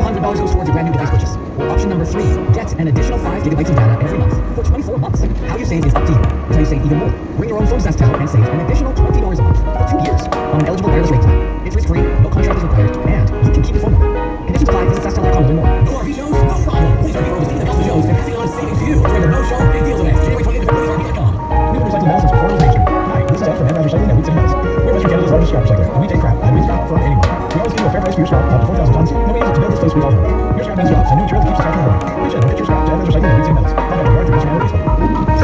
$100 goes towards your brand new device purchase. Or option number 3, get an additional 5 gigabytes of data every month for 24 months. How you save is up to you. Until you save even more. Bring your own phone Saskatoon and save an additional $20 a month for 2 years on an eligible wireless rate plan. It's risk-free, no contract is required, and you can keep your phone number. Conditions apply. Visit Saskatoon.com to learn more. No RV shows? No problem. Please our hero is teaming up the shows and passing on savings to you during the No Show Big Deals event, January 28th at FairPlaceRV.com. We've been recycling metals since before it was mainstream. Hi, this is Ed from Head Recycling and Weed City Metals. We're Western Canada's largest scrap recycler, and we take crap and we scrap from anyone. We always give you a fair price for your scrap, up to 4,000 tons, and we use it to build this place we call home. Your scrap means jobs and new material to keep Saskatchewan growing. Reach out and get your scrap to Head Recycling and Weed City Metals. Find out more at the Reach Out on Facebook.